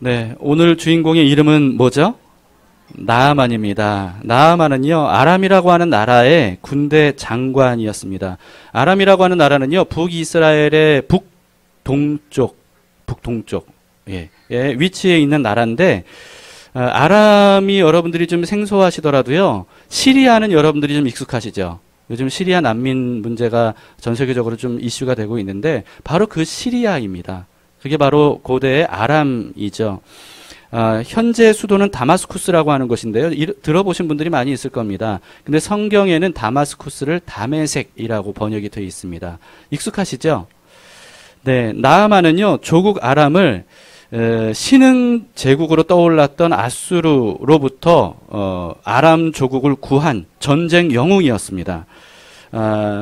네, 오늘 주인공의 이름은 뭐죠? 나아만입니다. 나아만은요, 아람이라고 하는 나라의 군대 장관이었습니다. 아람이라고 하는 나라는요, 북이스라엘의 북동쪽, 예, 위치에 있는 나라인데, 아람이 여러분들이 좀 생소하시더라도요, 시리아는 여러분들이 좀 익숙하시죠? 요즘 시리아 난민 문제가 전 세계적으로 좀 이슈가 되고 있는데, 바로 그 시리아입니다. 그게 바로 고대의 아람이죠. 현재 수도는 다마스쿠스라고 하는 곳인데요. 들어보신 분들이 많이 있을 겁니다. 근데 성경에는 다마스쿠스를 다메섹이라고 번역이 되어 있습니다. 익숙하시죠? 네, 나아만은요, 조국 아람을 신흥 제국으로 떠올랐던 아수르로부터 아람 조국을 구한 전쟁 영웅이었습니다.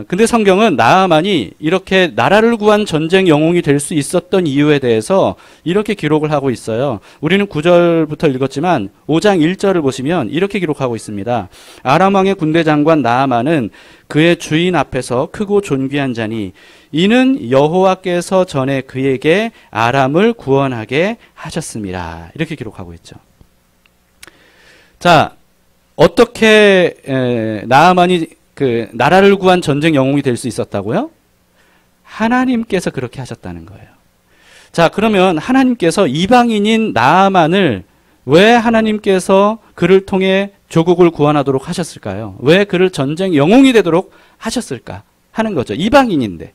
근데 성경은 나아만이 이렇게 나라를 구한 전쟁 영웅이 될 수 있었던 이유에 대해서 이렇게 기록을 하고 있어요. 우리는 9절부터 읽었지만 5장 1절을 보시면 이렇게 기록하고 있습니다. 아람 왕의 군대 장관 나아만은 그의 주인 앞에서 크고 존귀한 자니 이는 여호와께서 전에 그에게 아람을 구원하게 하셨습니다. 이렇게 기록하고 있죠. 자, 어떻게 나아만이 그 나라를 구한 전쟁 영웅이 될 수 있었다고요? 하나님께서 그렇게 하셨다는 거예요. 자, 그러면 하나님께서 이방인인 나아만을 왜 하나님께서 그를 통해 조국을 구원하도록 하셨을까요? 왜 그를 전쟁 영웅이 되도록 하셨을까 하는 거죠. 이방인인데.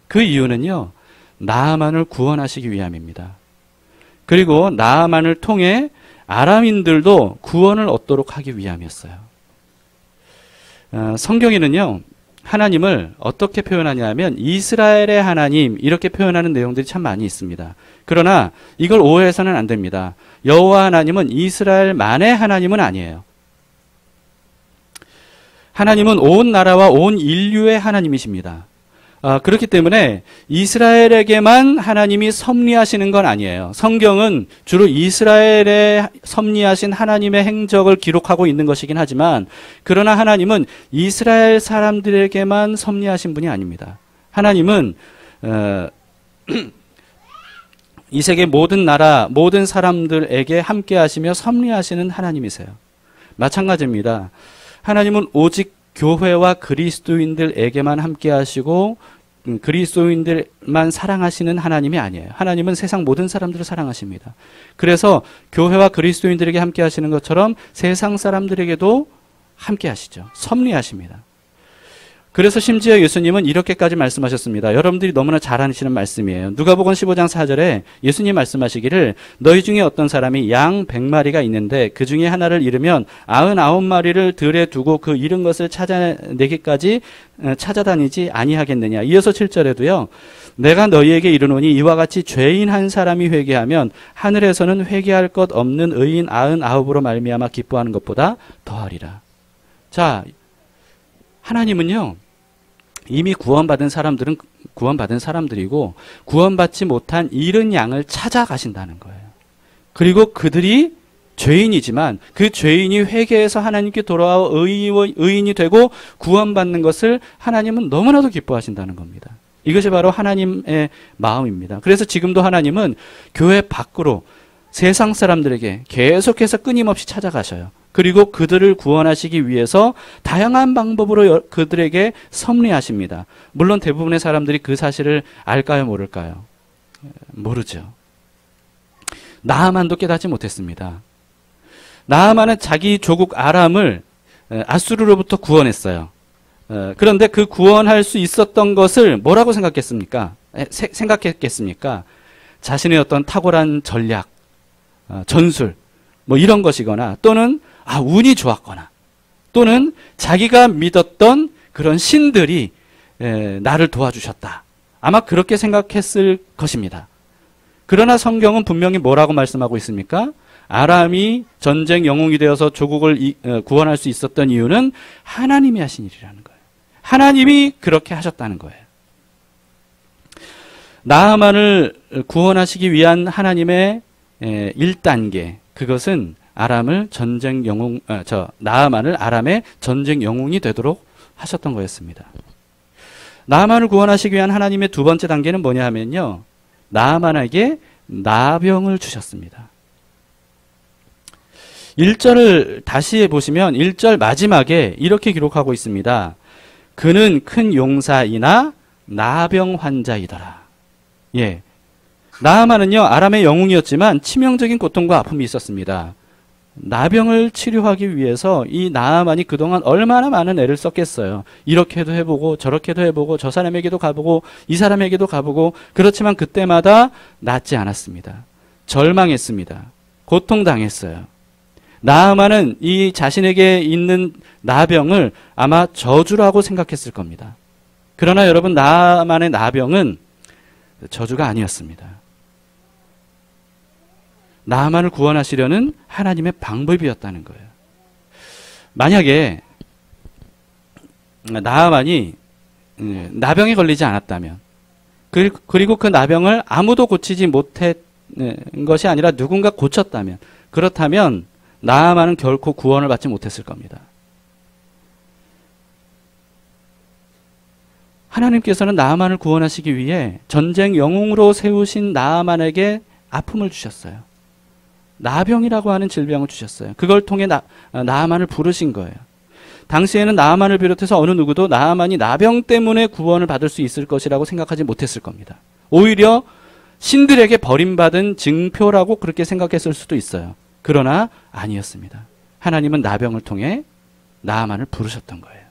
그 이유는요, 나아만을 구원하시기 위함입니다. 그리고 나아만을 통해 아람인들도 구원을 얻도록 하기 위함이었어요. 성경에는요, 하나님을 어떻게 표현하냐면 이스라엘의 하나님 이렇게 표현하는 내용들이 참 많이 있습니다. 그러나 이걸 오해해서는 안 됩니다. 여호와 하나님은 이스라엘만의 하나님은 아니에요. 하나님은 온 나라와 온 인류의 하나님이십니다. 그렇기 때문에 이스라엘에게만 하나님이 섭리하시는 건 아니에요. 성경은 주로 이스라엘에 섭리하신 하나님의 행적을 기록하고 있는 것이긴 하지만, 그러나 하나님은 이스라엘 사람들에게만 섭리하신 분이 아닙니다. 하나님은 이 세계 모든 나라, 모든 사람들에게 함께 하시며 섭리하시는 하나님이세요. 마찬가지입니다. 하나님은 오직 교회와 그리스도인들에게만 함께 하시고 그리스도인들만 사랑하시는 하나님이 아니에요. 하나님은 세상 모든 사람들을 사랑하십니다. 그래서 교회와 그리스도인들에게 함께 하시는 것처럼 세상 사람들에게도 함께 하시죠. 섭리하십니다. 그래서 심지어 예수님은 이렇게까지 말씀하셨습니다. 여러분들이 너무나 잘 아시는 말씀이에요. 누가복음 15장 4절에 예수님 말씀하시기를 너희 중에 어떤 사람이 양 100마리가 있는데 그 중에 하나를 잃으면 99마리를 들에 두고 그 잃은 것을 찾아내기까지 찾아다니지 아니하겠느냐. 이어서 7절에도요. 내가 너희에게 이르노니 이와 같이 죄인 한 사람이 회개하면 하늘에서는 회개할 것 없는 의인 99으로 말미암아 기뻐하는 것보다 더하리라. 자, 하나님은요, 이미 구원받은 사람들은 구원받은 사람들이고 구원받지 못한 잃은 양을 찾아가신다는 거예요. 그리고 그들이 죄인이지만 그 죄인이 회개해서 하나님께 돌아와 의인이 되고 구원받는 것을 하나님은 너무나도 기뻐하신다는 겁니다. 이것이 바로 하나님의 마음입니다. 그래서 지금도 하나님은 교회 밖으로 세상 사람들에게 계속해서 끊임없이 찾아가셔요. 그리고 그들을 구원하시기 위해서 다양한 방법으로 그들에게 섭리하십니다. 물론 대부분의 사람들이 그 사실을 알까요, 모를까요? 모르죠. 나아만도 깨닫지 못했습니다. 나아만은 자기 조국 아람을 아수르로부터 구원했어요. 그런데 그 구원할 수 있었던 것을 뭐라고 생각했습니까? 자신의 어떤 탁월한 전략, 전술, 뭐 이런 것이거나 또는 운이 좋았거나 또는 자기가 믿었던 그런 신들이 나를 도와주셨다. 아마 그렇게 생각했을 것입니다. 그러나 성경은 분명히 뭐라고 말씀하고 있습니까? 아람이 전쟁 영웅이 되어서 조국을 구원할 수 있었던 이유는 하나님이 하신 일이라는 거예요. 하나님이 그렇게 하셨다는 거예요. 나아만을 구원하시기 위한 하나님의 1단계, 그것은 아람을 전쟁 영웅, 나아만을 아람의 전쟁 영웅이 되도록 하셨던 거였습니다. 나아만을 구원하시기 위한 하나님의 두 번째 단계는 뭐냐 하면요, 나아만에게 나병을 주셨습니다. 1절을 다시 보시면 1절 마지막에 이렇게 기록하고 있습니다. 그는 큰 용사이나 나병 환자이더라. 예. 나아만은요, 아람의 영웅이었지만 치명적인 고통과 아픔이 있었습니다. 나병을 치료하기 위해서 이 나아만이 그동안 얼마나 많은 애를 썼겠어요. 이렇게도 해보고 저렇게도 해보고 저 사람에게도 가보고 이 사람에게도 가보고, 그렇지만 그때마다 낫지 않았습니다. 절망했습니다. 고통당했어요. 나아만은 이 자신에게 있는 나병을 아마 저주라고 생각했을 겁니다. 그러나 여러분, 나아만의 나병은 저주가 아니었습니다. 나아만을 구원하시려는 하나님의 방법이었다는 거예요. 만약에 나아만이 나병에 걸리지 않았다면, 그리고 그 나병을 아무도 고치지 못한 것이 아니라 누군가 고쳤다면, 그렇다면 나아만은 결코 구원을 받지 못했을 겁니다. 하나님께서는 나아만을 구원하시기 위해 전쟁 영웅으로 세우신 나아만에게 아픔을 주셨어요. 나병이라고 하는 질병을 주셨어요. 그걸 통해 나아만을 부르신 거예요. 당시에는 나아만을 비롯해서 어느 누구도 나아만이 나병 때문에 구원을 받을 수 있을 것이라고 생각하지 못했을 겁니다. 오히려 신들에게 버림받은 증표라고 그렇게 생각했을 수도 있어요. 그러나 아니었습니다. 하나님은 나병을 통해 나아만을 부르셨던 거예요.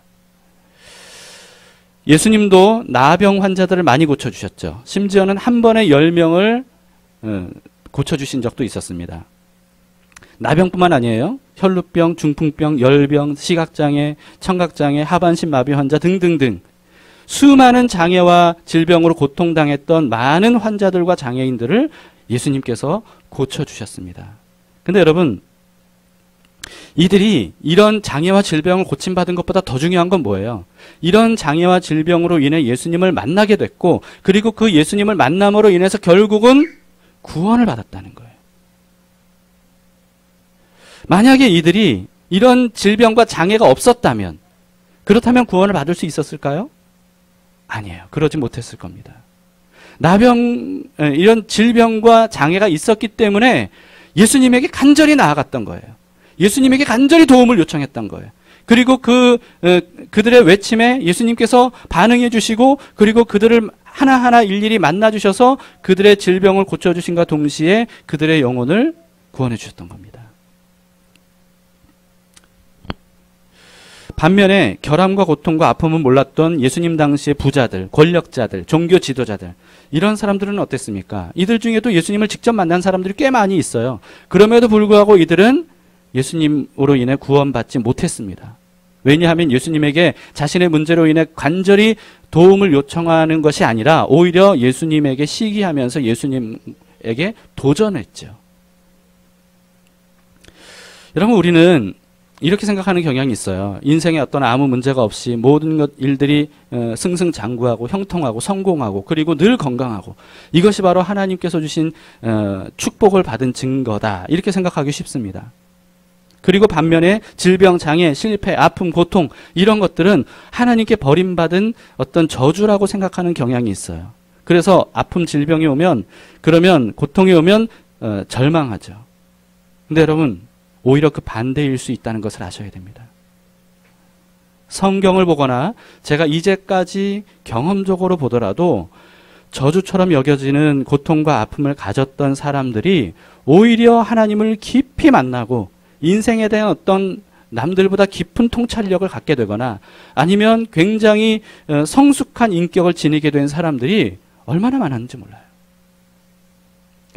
예수님도 나병 환자들을 많이 고쳐주셨죠. 심지어는 한 번에 10명을 고쳐주신 적도 있었습니다. 나병뿐만 아니에요. 혈루병, 중풍병, 열병, 시각장애, 청각장애, 하반신 마비 환자 등등등 수많은 장애와 질병으로 고통당했던 많은 환자들과 장애인들을 예수님께서 고쳐주셨습니다. 근데 여러분, 이들이 이런 장애와 질병을 고침받은 것보다 더 중요한 건 뭐예요? 이런 장애와 질병으로 인해 예수님을 만나게 됐고, 그리고 그 예수님을 만남으로 인해서 결국은 구원을 받았다는 거예요. 만약에 이들이 이런 질병과 장애가 없었다면, 그렇다면 구원을 받을 수 있었을까요? 아니에요. 그러지 못했을 겁니다. 이런 질병과 장애가 있었기 때문에 예수님에게 간절히 나아갔던 거예요. 예수님에게 간절히 도움을 요청했던 거예요. 그리고 그들의 외침에 예수님께서 반응해 주시고, 그리고 그들을 하나하나 일일이 만나 주셔서 그들의 질병을 고쳐주신과 동시에 그들의 영혼을 구원해 주셨던 겁니다. 반면에 결함과 고통과 아픔은 몰랐던 예수님 당시의 부자들, 권력자들, 종교 지도자들, 이런 사람들은 어땠습니까? 이들 중에도 예수님을 직접 만난 사람들이 꽤 많이 있어요. 그럼에도 불구하고 이들은 예수님으로 인해 구원받지 못했습니다. 왜냐하면 예수님에게 자신의 문제로 인해 간절히 도움을 요청하는 것이 아니라 오히려 예수님에게 시기하면서 예수님에게 도전했죠. 여러분, 우리는 이렇게 생각하는 경향이 있어요. 인생에 어떤 아무 문제가 없이 모든 일들이 승승장구하고 형통하고 성공하고 그리고 늘 건강하고, 이것이 바로 하나님께서 주신 축복을 받은 증거다, 이렇게 생각하기 쉽습니다. 그리고 반면에 질병, 장애, 실패, 아픔, 고통, 이런 것들은 하나님께 버림받은 어떤 저주라고 생각하는 경향이 있어요. 그래서 아픔, 질병이 오면, 그러면 고통이 오면 절망하죠. 근데 여러분, 오히려 그 반대일 수 있다는 것을 아셔야 됩니다. 성경을 보거나 제가 이제까지 경험적으로 보더라도 저주처럼 여겨지는 고통과 아픔을 가졌던 사람들이 오히려 하나님을 깊이 만나고 인생에 대한 어떤 남들보다 깊은 통찰력을 갖게 되거나 아니면 굉장히 성숙한 인격을 지니게 된 사람들이 얼마나 많았는지 몰라요.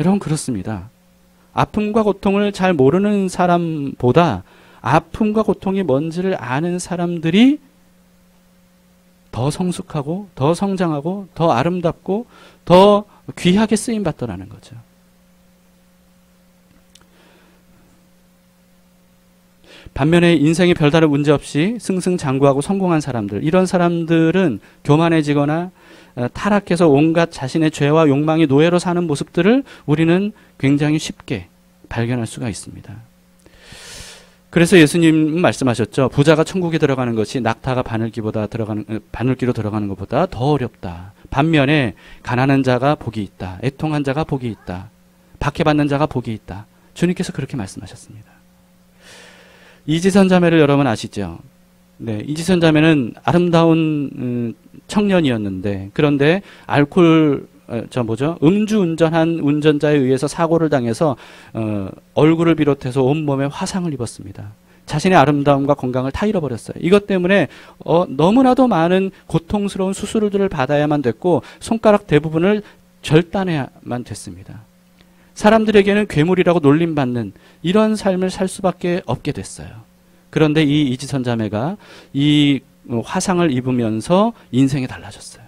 여러분, 그렇습니다. 아픔과 고통을 잘 모르는 사람보다 아픔과 고통이 뭔지를 아는 사람들이 더 성숙하고 더 성장하고 더 아름답고 더 귀하게 쓰임받더라는 거죠. 반면에 인생에 별다른 문제 없이 승승장구하고 성공한 사람들, 이런 사람들은 교만해지거나 타락해서 온갖 자신의 죄와 욕망의 노예로 사는 모습들을 우리는 굉장히 쉽게 발견할 수가 있습니다. 그래서 예수님은 말씀하셨죠. 부자가 천국에 들어가는 것이 낙타가 바늘기로 들어가는 것보다 더 어렵다. 반면에 가난한 자가 복이 있다. 애통한 자가 복이 있다. 박해받는 자가 복이 있다. 주님께서 그렇게 말씀하셨습니다. 이지선 자매를 여러분 아시죠? 네, 이지선 자매는 아름다운 청년이었는데, 그런데 음주운전한 운전자에 의해서 사고를 당해서 얼굴을 비롯해서 온몸에 화상을 입었습니다. 자신의 아름다움과 건강을 다 잃어버렸어요. 이것 때문에 너무나도 많은 고통스러운 수술들을 받아야만 됐고 손가락 대부분을 절단해야만 됐습니다. 사람들에게는 괴물이라고 놀림받는 이런 삶을 살 수밖에 없게 됐어요. 그런데 이 이지선 자매가 이 화상을 입으면서 인생이 달라졌어요.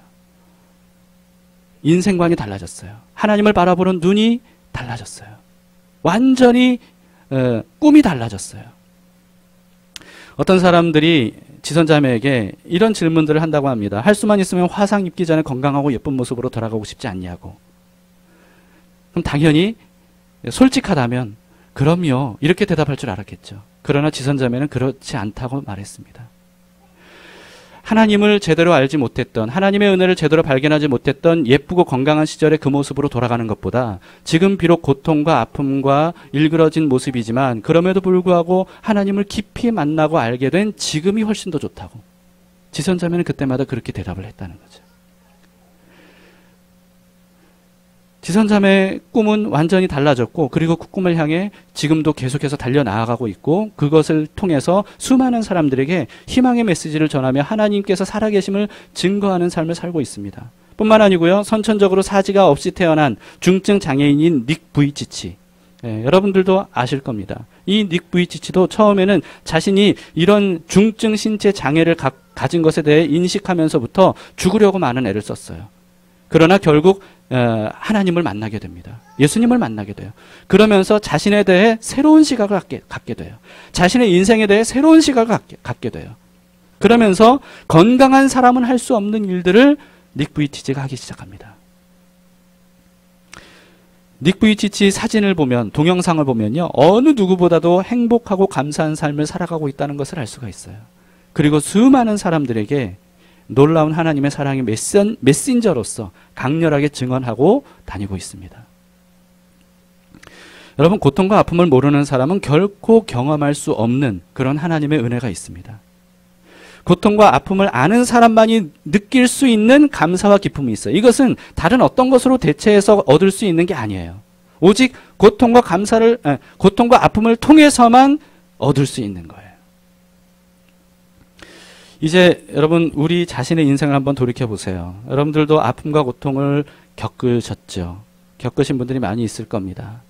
인생관이 달라졌어요. 하나님을 바라보는 눈이 달라졌어요. 완전히 꿈이 달라졌어요. 어떤 사람들이 지선자매에게 이런 질문들을 한다고 합니다. 할 수만 있으면 화상 입기 전에 건강하고 예쁜 모습으로 돌아가고 싶지 않냐고. 그럼 당연히 솔직하다면 그럼요, 이렇게 대답할 줄 알았겠죠. 그러나 지선자매는 그렇지 않다고 말했습니다. 하나님을 제대로 알지 못했던, 하나님의 은혜를 제대로 발견하지 못했던 예쁘고 건강한 시절의 그 모습으로 돌아가는 것보다 지금 비록 고통과 아픔과 일그러진 모습이지만 그럼에도 불구하고 하나님을 깊이 만나고 알게 된 지금이 훨씬 더 좋다고. 지선자매는 그때마다 그렇게 대답을 했다는 거죠. 지선자매의 꿈은 완전히 달라졌고, 그리고 그 꿈을 향해 지금도 계속해서 달려나아가고 있고, 그것을 통해서 수많은 사람들에게 희망의 메시지를 전하며 하나님께서 살아계심을 증거하는 삶을 살고 있습니다. 뿐만 아니고요, 선천적으로 사지가 없이 태어난 중증 장애인인 닉 부이치치. 여러분들도 아실 겁니다. 이 닉 부이치치도 처음에는 자신이 이런 중증 신체 장애를 가진 것에 대해 인식하면서부터 죽으려고 많은 애를 썼어요. 그러나 결국 하나님을 만나게 됩니다. 예수님을 만나게 돼요. 그러면서 자신에 대해 새로운 시각을 갖게 돼요. 자신의 인생에 대해 새로운 시각을 갖게 돼요. 그러면서 건강한 사람은 할 수 없는 일들을 닉 부이치치가 하기 시작합니다. 닉 부이치치 사진을 보면, 동영상을 보면요, 어느 누구보다도 행복하고 감사한 삶을 살아가고 있다는 것을 알 수가 있어요. 그리고 수많은 사람들에게 놀라운 하나님의 사랑의 메신저로서 강렬하게 증언하고 다니고 있습니다. 여러분, 고통과 아픔을 모르는 사람은 결코 경험할 수 없는 그런 하나님의 은혜가 있습니다. 고통과 아픔을 아는 사람만이 느낄 수 있는 감사와 기쁨이 있어요. 이것은 다른 어떤 것으로 대체해서 얻을 수 있는 게 아니에요. 오직 고통과 아픔을 통해서만 얻을 수 있는 거예요. 이제 여러분, 우리 자신의 인생을 한번 돌이켜 보세요. 여러분들도 아픔과 고통을 겪으셨죠. 겪으신 분들이 많이 있을 겁니다.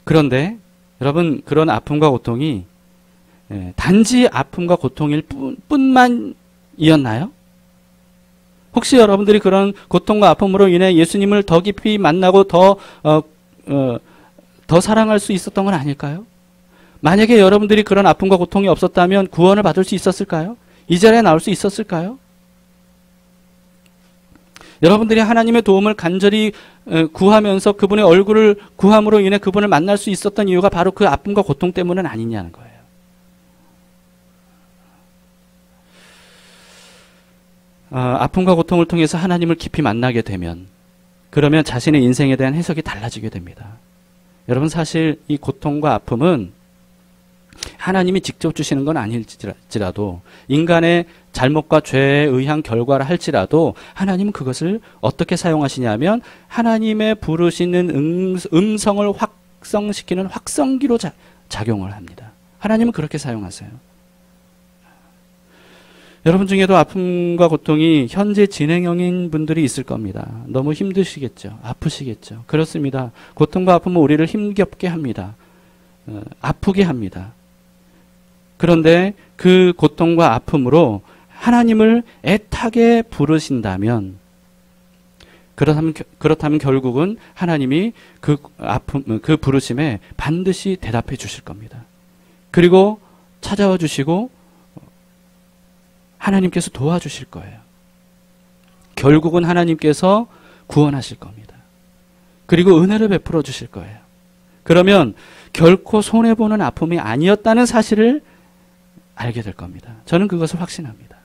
그런데 여러분, 그런 아픔과 고통이 단지 아픔과 고통일 뿐만이었나요? 혹시 여러분들이 그런 고통과 아픔으로 인해 예수님을 더 깊이 만나고 더 사랑할 수 있었던 건 아닐까요? 만약에 여러분들이 그런 아픔과 고통이 없었다면 구원을 받을 수 있었을까요? 이 자리에 나올 수 있었을까요? 여러분들이 하나님의 도움을 간절히 구하면서 그분의 얼굴을 구함으로 인해 그분을 만날 수 있었던 이유가 바로 그 아픔과 고통 때문은 아니냐는 거예요. 아픔과 고통을 통해서 하나님을 깊이 만나게 되면, 그러면 자신의 인생에 대한 해석이 달라지게 됩니다. 여러분, 사실 이 고통과 아픔은 하나님이 직접 주시는 건 아닐지라도, 인간의 잘못과 죄에 의한 결과라 할지라도 하나님은 그것을 어떻게 사용하시냐면 하나님의 부르시는 음성을 확성시키는 확성기로 작용을 합니다. 하나님은 그렇게 사용하세요. 여러분 중에도 아픔과 고통이 현재 진행형인 분들이 있을 겁니다. 너무 힘드시겠죠. 아프시겠죠. 그렇습니다. 고통과 아픔은 우리를 힘겹게 합니다. 아프게 합니다. 그런데 그 고통과 아픔으로 하나님을 애타게 부르신다면, 그렇다면 결국은 하나님이 그 아픔, 그 부르심에 반드시 대답해 주실 겁니다. 그리고 찾아와 주시고 하나님께서 도와주실 거예요. 결국은 하나님께서 구원하실 겁니다. 그리고 은혜를 베풀어 주실 거예요. 그러면 결코 손해보는 아픔이 아니었다는 사실을 알게 될 겁니다. 저는 그것을 확신합니다.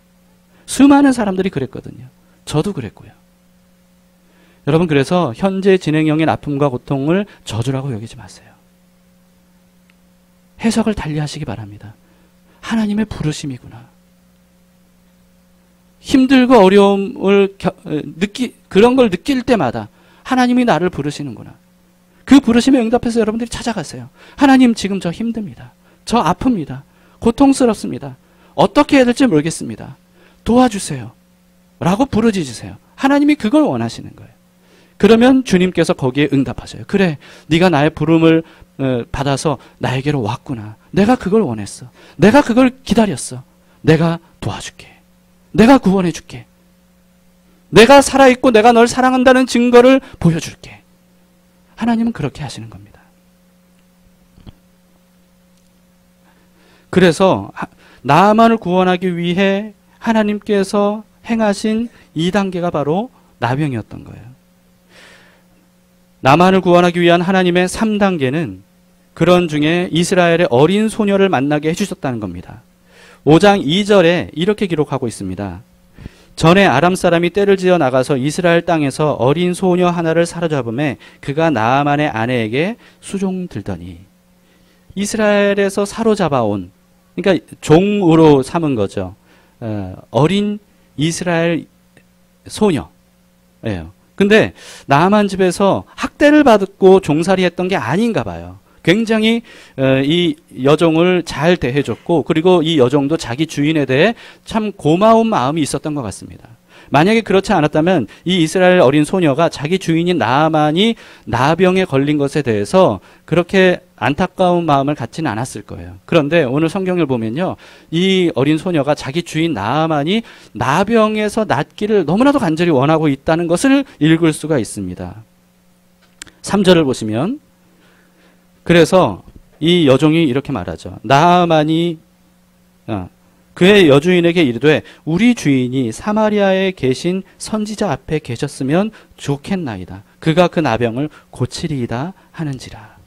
수많은 사람들이 그랬거든요. 저도 그랬고요. 여러분, 그래서 현재 진행형인 아픔과 고통을 저주라고 여기지 마세요. 해석을 달리 하시기 바랍니다. 하나님의 부르심이구나. 힘들고 어려움을 그런 걸 느낄 때마다 하나님이 나를 부르시는구나. 그 부르심에 응답해서 여러분들이 찾아가세요. 하나님, 지금 저 힘듭니다. 저 아픕니다. 고통스럽습니다. 어떻게 해야 될지 모르겠습니다. 도와주세요. 라고 부르짖으세요. 하나님이 그걸 원하시는 거예요. 그러면 주님께서 거기에 응답하셔요. 그래, 네가 나의 부름을 받아서 나에게로 왔구나. 내가 그걸 원했어. 내가 그걸 기다렸어. 내가 도와줄게. 내가 구원해 줄게. 내가 살아있고 내가 널 사랑한다는 증거를 보여줄게. 하나님은 그렇게 하시는 겁니다. 그래서 나아만을 구원하기 위해 하나님께서 행하신 2단계가 바로 나병이었던 거예요. 나만을 구원하기 위한 하나님의 3단계는 그런 중에 이스라엘의 어린 소녀를 만나게 해주셨다는 겁니다. 5장 2절에 이렇게 기록하고 있습니다. 전에 아람 사람이 떼를 지어 나가서 이스라엘 땅에서 어린 소녀 하나를 사로잡음에 그가 나아만의 아내에게 수종들더니. 이스라엘에서 사로잡아온, 그러니까 종으로 삼은 거죠. 어린 이스라엘 소녀예요. 근데 나아만 집에서 학대를 받고 종살이 했던 게 아닌가 봐요. 굉장히 이 여종을 잘 대해줬고, 그리고 이 여종도 자기 주인에 대해 참 고마운 마음이 있었던 것 같습니다. 만약에 그렇지 않았다면 이 이스라엘 어린 소녀가 자기 주인인 나아만이 나병에 걸린 것에 대해서 그렇게 안타까운 마음을 갖지는 않았을 거예요. 그런데 오늘 성경을 보면요, 이 어린 소녀가 자기 주인 나아만이 나병에서 낫기를 너무나도 간절히 원하고 있다는 것을 읽을 수가 있습니다. 3절을 보시면, 그래서 이 여종이 이렇게 말하죠. 나아만이 그의 여주인에게 이르되 우리 주인이 사마리아에 계신 선지자 앞에 계셨으면 좋겠나이다. 그가 그 나병을 고치리이다 하는지라.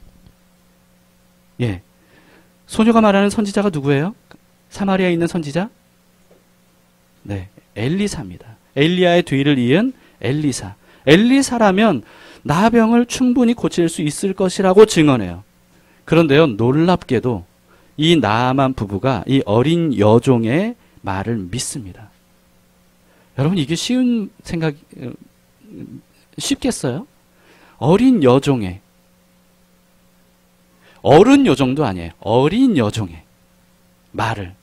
예, 소녀가 말하는 선지자가 누구예요? 사마리아에 있는 선지자? 네, 엘리사입니다. 엘리야의 뒤를 이은 엘리사. 엘리사라면 나병을 충분히 고칠 수 있을 것이라고 증언해요. 그런데요, 놀랍게도 이 나아만 부부가 이 어린 여종의 말을 믿습니다. 여러분, 이게 쉬운 생각, 쉽겠어요? 어린 여종의, 어른 여종도 아니에요. 어린 여종의 말을.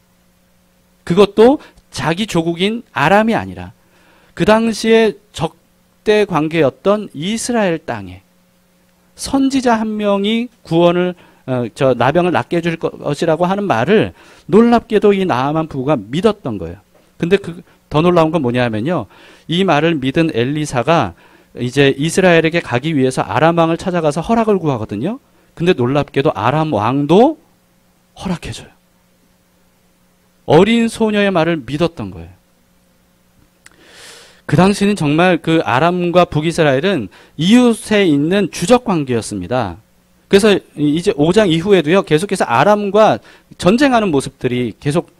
그것도 자기 조국인 아람이 아니라 그 당시에 적대 관계였던 이스라엘 땅에 선지자 한 명이 구원을 저 나병을 낫게 해줄 것이라고 하는 말을 놀랍게도 이 나아만 부부가 믿었던 거예요. 근데 더 놀라운 건 뭐냐면요, 이 말을 믿은 엘리사가 이제 이스라엘에게 가기 위해서 아람 왕을 찾아가서 허락을 구하거든요. 근데 놀랍게도 아람 왕도 허락해줘요. 어린 소녀의 말을 믿었던 거예요. 그 당시는 정말 그 아람과 북이스라엘은 이웃에 있는 주적 관계였습니다. 그래서 이제 5장 이후에도요, 계속해서 아람과 전쟁하는 모습들이 계속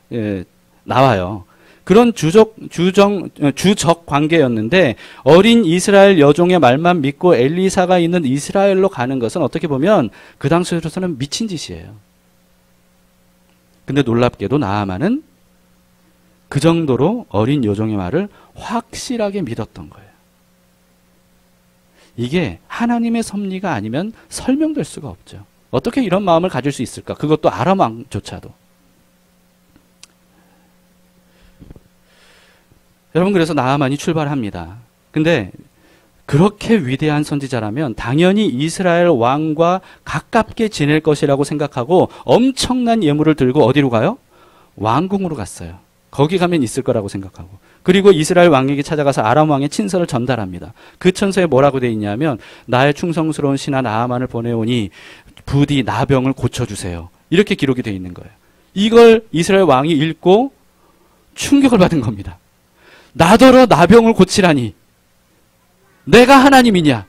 나와요. 그런 주적 관계였는데 어린 이스라엘 여종의 말만 믿고 엘리사가 있는 이스라엘로 가는 것은 어떻게 보면 그 당시로서는 미친 짓이에요. 근데 놀랍게도 나아만은 그 정도로 어린 여종의 말을 확실하게 믿었던 거예요. 이게 하나님의 섭리가 아니면 설명될 수가 없죠. 어떻게 이런 마음을 가질 수 있을까? 그것도 아람 왕조차도. 여러분, 그래서 나아만이 출발합니다. 근데 그렇게 위대한 선지자라면 당연히 이스라엘 왕과 가깝게 지낼 것이라고 생각하고 엄청난 예물을 들고 어디로 가요? 왕궁으로 갔어요. 거기 가면 있을 거라고 생각하고. 그리고 이스라엘 왕에게 찾아가서 아람 왕의 친서를 전달합니다. 그 천서에 뭐라고 되어 있냐면 나의 충성스러운 신하 나아만을 보내오니 부디 나병을 고쳐주세요. 이렇게 기록이 되어 있는 거예요. 이걸 이스라엘 왕이 읽고 충격을 받은 겁니다. 나더러 나병을 고치라니 내가 하나님이냐?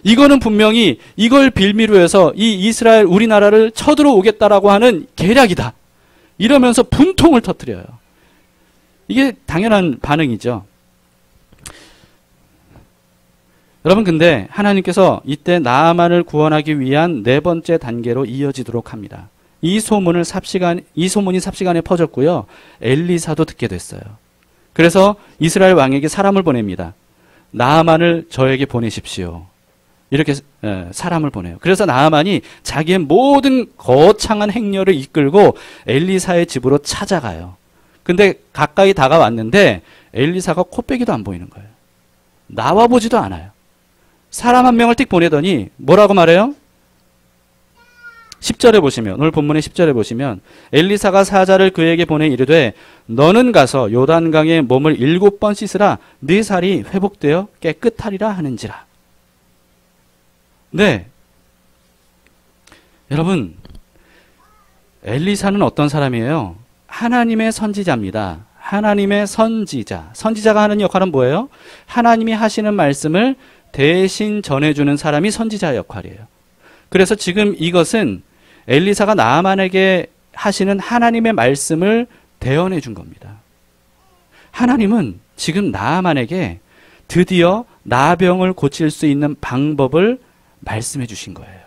이거는 분명히 이걸 빌미로 해서 이 이스라엘 우리나라를 쳐들어오겠다라고 하는 계략이다. 이러면서 분통을 터뜨려요. 이게 당연한 반응이죠. 여러분, 근데 하나님께서 이때 나아만을 구원하기 위한 네 번째 단계로 이어지도록 합니다. 이 소문이 삽시간에 퍼졌고요. 엘리사도 듣게 됐어요. 그래서 이스라엘 왕에게 사람을 보냅니다. 나아만을 저에게 보내십시오. 이렇게 사람을 보내요. 그래서 나아만이 자기의 모든 거창한 행렬을 이끌고 엘리사의 집으로 찾아가요. 근데 가까이 다가왔는데 엘리사가 코빼기도 안 보이는 거예요. 나와보지도 않아요. 사람 한 명을 띡 보내더니 뭐라고 말해요? 10절에 보시면, 오늘 본문의 10절에 보시면 엘리사가 사자를 그에게 보내 이르되 너는 가서 요단강에 몸을 7번 씻으라 네 살이 회복되어 깨끗하리라 하는지라. 네, 여러분, 엘리사는 어떤 사람이에요? 하나님의 선지자입니다. 하나님의 선지자. 선지자가 하는 역할은 뭐예요? 하나님이 하시는 말씀을 대신 전해주는 사람이 선지자의 역할이에요. 그래서 지금 이것은 엘리사가 나아만에게 하시는 하나님의 말씀을 대언해 준 겁니다. 하나님은 지금 나아만에게 드디어 나병을 고칠 수 있는 방법을 말씀해 주신 거예요.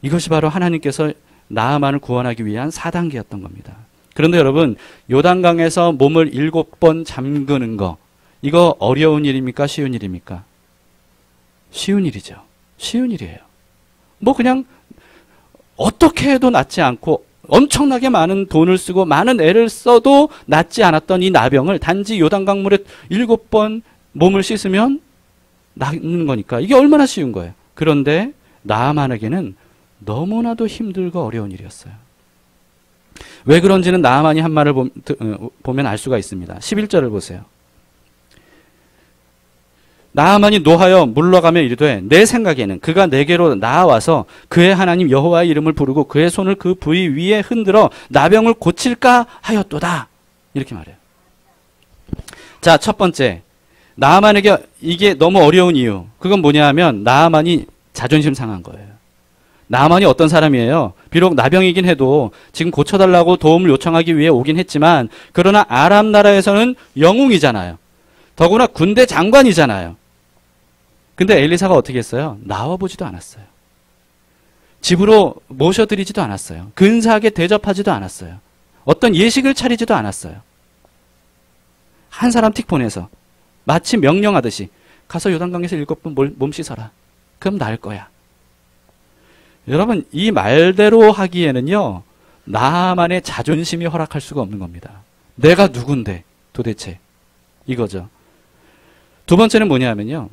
이것이 바로 하나님께서 나아만을 구원하기 위한 4단계였던 겁니다. 그런데 여러분, 요단강에서 몸을 7번 잠그는 거, 이거 어려운 일입니까? 쉬운 일입니까? 쉬운 일이죠. 쉬운 일이에요. 뭐 그냥 어떻게 해도 낫지 않고 엄청나게 많은 돈을 쓰고 많은 애를 써도 낫지 않았던 이 나병을 단지 요단강물에 7번 몸을 씻으면 낫는 거니까 이게 얼마나 쉬운 거예요. 그런데 나아만에게는 너무나도 힘들고 어려운 일이었어요. 왜 그런지는 나아만이 한 말을 보면 알 수가 있습니다. 11절을 보세요. 나아만이 노하여 물러가며 이르되 내 생각에는 그가 내게로 나아와서 그의 하나님 여호와의 이름을 부르고 그의 손을 그 부위 위에 흔들어 나병을 고칠까 하였도다. 이렇게 말해요. 자, 첫 번째, 나아만에게 이게 너무 어려운 이유, 그건 뭐냐 하면 나아만이 자존심 상한 거예요. 나아만이 어떤 사람이에요? 비록 나병이긴 해도 지금 고쳐달라고 도움을 요청하기 위해 오긴 했지만 그러나 아람 나라에서는 영웅이잖아요. 더구나 군대 장관이잖아요. 근데 엘리사가 어떻게 했어요? 나와보지도 않았어요. 집으로 모셔드리지도 않았어요. 근사하게 대접하지도 않았어요. 어떤 예식을 차리지도 않았어요. 한 사람 틱 보내서 마치 명령하듯이 가서 요단강에서 7번 몸 씻어라. 그럼 나을 거야. 여러분, 이 말대로 하기에는요, 나만의 자존심이 허락할 수가 없는 겁니다. 내가 누군데 도대체 이거죠. 두 번째는 뭐냐면요,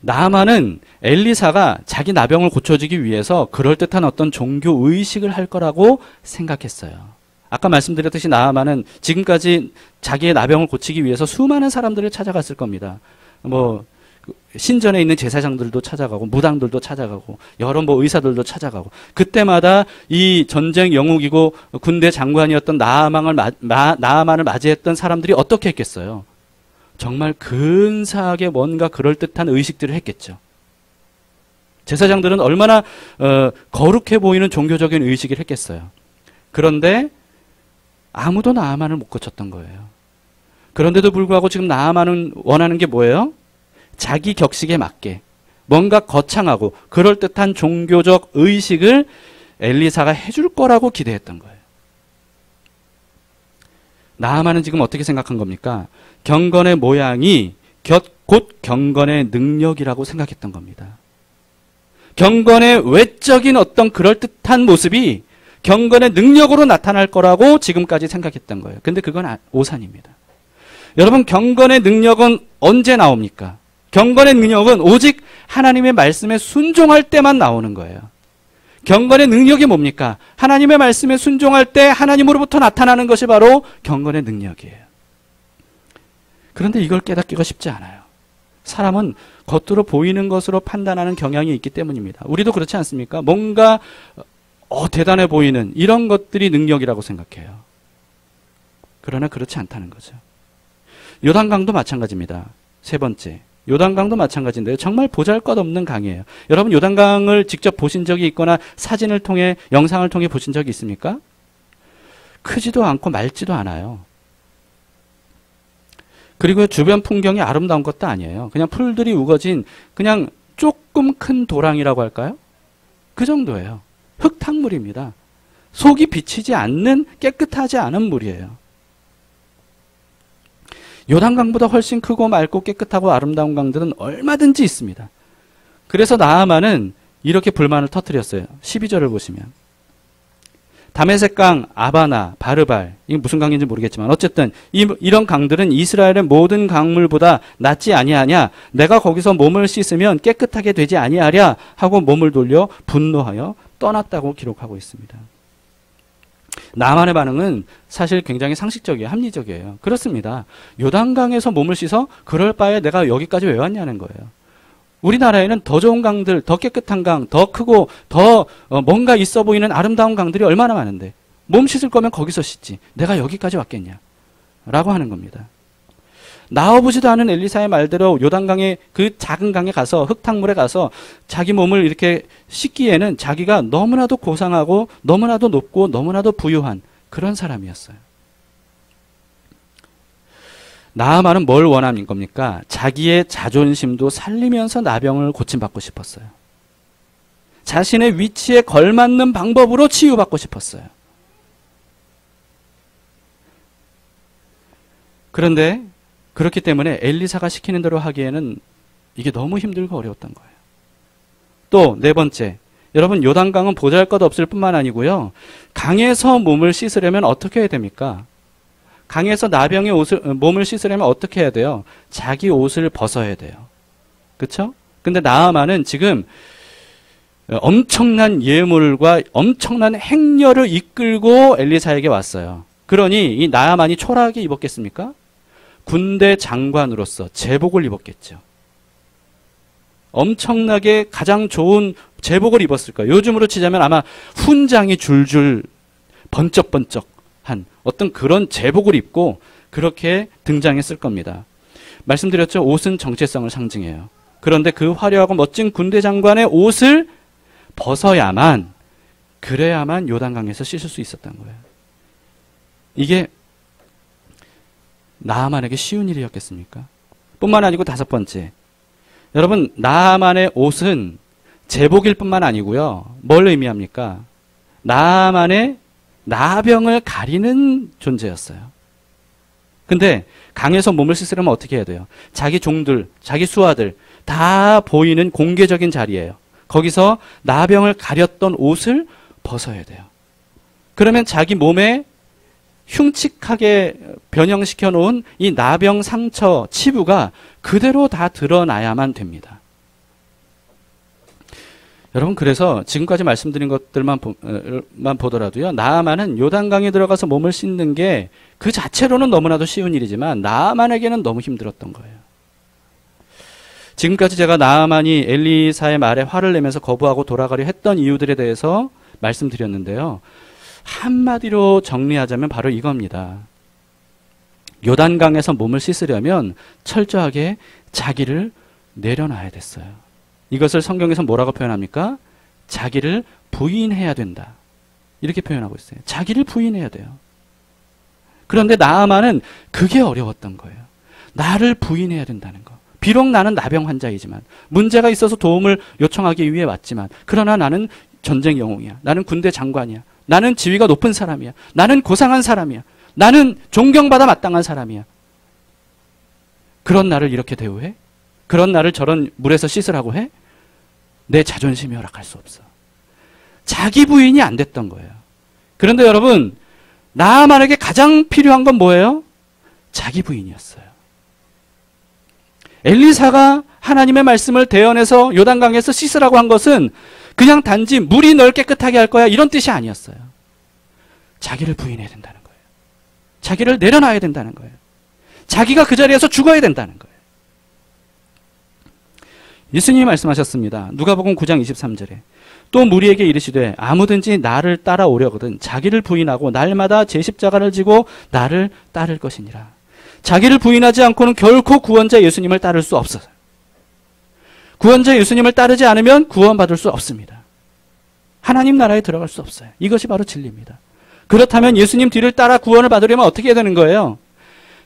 나아만은 엘리사가 자기 나병을 고쳐주기 위해서 그럴듯한 어떤 종교 의식을 할 거라고 생각했어요. 아까 말씀드렸듯이 나아만은 지금까지 자기의 나병을 고치기 위해서 수많은 사람들을 찾아갔을 겁니다. 뭐 신전에 있는 제사장들도 찾아가고 무당들도 찾아가고 여러 의사들도 찾아가고, 그때마다 이 전쟁 영웅이고 군대 장관이었던 나아만을 맞이했던 사람들이 어떻게 했겠어요? 정말 근사하게 뭔가 그럴듯한 의식들을 했겠죠. 제사장들은 얼마나 거룩해 보이는 종교적인 의식을 했겠어요. 그런데 아무도 나아만을 못 고쳤던 거예요. 그런데도 불구하고 지금 나아만은 원하는 게 뭐예요? 자기 격식에 맞게 뭔가 거창하고 그럴듯한 종교적 의식을 엘리사가 해줄 거라고 기대했던 거예요. 나아만은 지금 어떻게 생각한 겁니까? 경건의 모양이 곧 경건의 능력이라고 생각했던 겁니다. 경건의 외적인 어떤 그럴듯한 모습이 경건의 능력으로 나타날 거라고 지금까지 생각했던 거예요. 근데 그건 오산입니다. 여러분, 경건의 능력은 언제 나옵니까? 경건의 능력은 오직 하나님의 말씀에 순종할 때만 나오는 거예요. 경건의 능력이 뭡니까? 하나님의 말씀에 순종할 때 하나님으로부터 나타나는 것이 바로 경건의 능력이에요. 그런데 이걸 깨닫기가 쉽지 않아요. 사람은 겉으로 보이는 것으로 판단하는 경향이 있기 때문입니다. 우리도 그렇지 않습니까? 뭔가 대단해 보이는 이런 것들이 능력이라고 생각해요. 그러나 그렇지 않다는 거죠. 요단강도 마찬가지입니다. 세 번째, 요단강도 마찬가지인데요. 정말 보잘것없는 강이에요. 여러분, 요단강을 직접 보신 적이 있거나 사진을 통해, 영상을 통해 보신 적이 있습니까? 크지도 않고 맑지도 않아요. 그리고 주변 풍경이 아름다운 것도 아니에요. 그냥 풀들이 우거진 그냥 조금 큰 도랑이라고 할까요? 그 정도예요. 흙탕물입니다. 속이 비치지 않는 깨끗하지 않은 물이에요. 요단강보다 훨씬 크고 맑고 깨끗하고 아름다운 강들은 얼마든지 있습니다. 그래서 나아만은 이렇게 불만을 터뜨렸어요. 12절을 보시면. 다메섹강, 아바나, 바르발, 이게 무슨 강인지 모르겠지만 어쨌든 이런 강들은 이스라엘의 모든 강물보다 낫지 아니하냐? 내가 거기서 몸을 씻으면 깨끗하게 되지 아니하랴? 하고 몸을 돌려 분노하여 떠났다고 기록하고 있습니다. 나만의 반응은 사실 굉장히 상식적이에요. 합리적이에요. 그렇습니다. 요단강에서 몸을 씻어? 그럴 바에 내가 여기까지 왜 왔냐는 거예요. 우리나라에는 더 좋은 강들, 더 깨끗한 강, 더 크고 더 뭔가 있어 보이는 아름다운 강들이 얼마나 많은데 몸 씻을 거면 거기서 씻지. 내가 여기까지 왔겠냐? 라고 하는 겁니다. 나와보지도 않은 엘리사의 말대로 요단강의 그 작은 강에 가서 흙탕물에 가서 자기 몸을 이렇게 씻기에는 자기가 너무나도 고상하고 너무나도 높고 너무나도 부유한 그런 사람이었어요. 나아만은 뭘 원하는 겁니까? 자기의 자존심도 살리면서 나병을 고침받고 싶었어요. 자신의 위치에 걸맞는 방법으로 치유받고 싶었어요. 그런데 그렇기 때문에 엘리사가 시키는 대로 하기에는 이게 너무 힘들고 어려웠던 거예요. 또 네 번째, 여러분 요단강은 보잘것없을 뿐만 아니고요. 강에서 몸을 씻으려면 어떻게 해야 됩니까? 강에서 나병의 몸을 씻으려면 어떻게 해야 돼요? 자기 옷을 벗어야 돼요. 그렇죠? 근데 나아만은 지금 엄청난 예물과 엄청난 행렬을 이끌고 엘리사에게 왔어요. 그러니 이 나아만이 초라하게 입었겠습니까? 군대 장관으로서 제복을 입었겠죠. 엄청나게 가장 좋은 제복을 입었을 거예요. 요즘으로 치자면 아마 훈장이 줄줄 번쩍번쩍한 어떤 그런 제복을 입고 그렇게 등장했을 겁니다. 말씀드렸죠. 옷은 정체성을 상징해요. 그런데 그 화려하고 멋진 군대 장관의 옷을 벗어야만, 그래야만 요단강에서 씻을 수 있었던 거예요. 이게 나아만에게 쉬운 일이었겠습니까? 뿐만 아니고 다섯 번째, 여러분 나아만의 옷은 제복일 뿐만 아니고요. 뭘 의미합니까? 나아만의 나병을 가리는 존재였어요. 근데 강에서 몸을 씻으려면 어떻게 해야 돼요? 자기 종들, 자기 수하들 다 보이는 공개적인 자리예요. 거기서 나병을 가렸던 옷을 벗어야 돼요. 그러면 자기 몸에 흉측하게 변형시켜 놓은 이 나병 상처, 치부가 그대로 다 드러나야만 됩니다. 여러분 그래서 지금까지 말씀드린 것들만 보더라도요. 나아만은 요단강에 들어가서 몸을 씻는 게 그 자체로는 너무나도 쉬운 일이지만 나아만에게는 너무 힘들었던 거예요. 지금까지 제가 나아만이 엘리사의 말에 화를 내면서 거부하고 돌아가려 했던 이유들에 대해서 말씀드렸는데요. 한마디로 정리하자면 바로 이겁니다. 요단강에서 몸을 씻으려면 철저하게 자기를 내려놔야 됐어요. 이것을 성경에서 뭐라고 표현합니까? 자기를 부인해야 된다. 이렇게 표현하고 있어요. 자기를 부인해야 돼요. 그런데 나아만은 그게 어려웠던 거예요. 나를 부인해야 된다는 거. 비록 나는 나병 환자이지만, 문제가 있어서 도움을 요청하기 위해 왔지만, 그러나 나는 전쟁 영웅이야. 나는 군대 장관이야. 나는 지위가 높은 사람이야. 나는 고상한 사람이야. 나는 존경받아 마땅한 사람이야. 그런 나를 이렇게 대우해? 그런 나를 저런 물에서 씻으라고 해? 내 자존심이 허락할 수 없어. 자기 부인이 안 됐던 거예요. 그런데 여러분, 나아만에게 가장 필요한 건 뭐예요? 자기 부인이었어요. 엘리사가 하나님의 말씀을 대언해서 요단강에서 씻으라고 한 것은 그냥 단지 물이 널 깨끗하게 할 거야 이런 뜻이 아니었어요. 자기를 부인해야 된다는 거예요. 자기를 내려놔야 된다는 거예요. 자기가 그 자리에서 죽어야 된다는 거예요. 예수님이 말씀하셨습니다. 누가복음 9장 23절에 또 무리에게 이르시되 아무든지 나를 따라오려거든 자기를 부인하고 날마다 제 십자가를 지고 나를 따를 것이니라. 자기를 부인하지 않고는 결코 구원자 예수님을 따를 수 없어요. 구원자 예수님을 따르지 않으면 구원받을 수 없습니다. 하나님 나라에 들어갈 수 없어요. 이것이 바로 진리입니다. 그렇다면 예수님 뒤를 따라 구원을 받으려면 어떻게 해야 되는 거예요?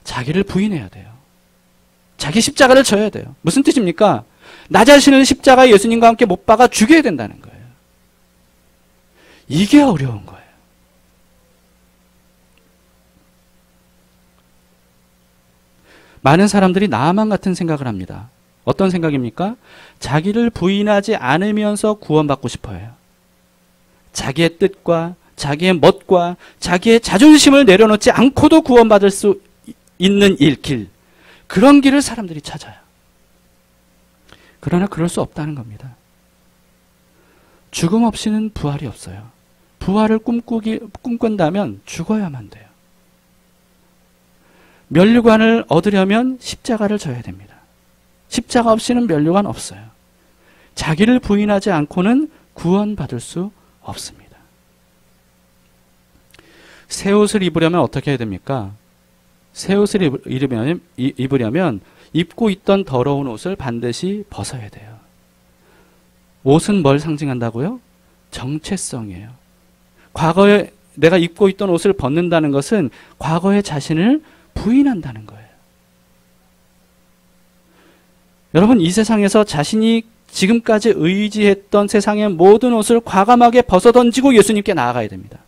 자기를 부인해야 돼요. 자기 십자가를 져야 돼요. 무슨 뜻입니까? 나 자신을 십자가에 예수님과 함께 못 박아 죽여야 된다는 거예요. 이게 어려운 거예요. 많은 사람들이 나만 같은 생각을 합니다. 어떤 생각입니까? 자기를 부인하지 않으면서 구원받고 싶어요. 자기의 뜻과 자기의 멋과 자기의 자존심을 내려놓지 않고도 구원받을 수 있는 길, 그런 길을 사람들이 찾아요. 그러나 그럴 수 없다는 겁니다. 죽음 없이는 부활이 없어요. 부활을 꿈꾼다면 죽어야만 돼요. 면류관을 얻으려면 십자가를 져야 됩니다. 십자가 없이는 면류관 없어요. 자기를 부인하지 않고는 구원받을 수 없습니다. 새 옷을 입으려면 어떻게 해야 됩니까? 새 옷을 입으려면 입고 있던 더러운 옷을 반드시 벗어야 돼요. 옷은 뭘 상징한다고요? 정체성이에요. 과거에 내가 입고 있던 옷을 벗는다는 것은 과거의 자신을 부인한다는 거예요. 여러분, 이 세상에서 자신이 지금까지 의지했던 세상의 모든 옷을 과감하게 벗어던지고 예수님께 나아가야 됩니다.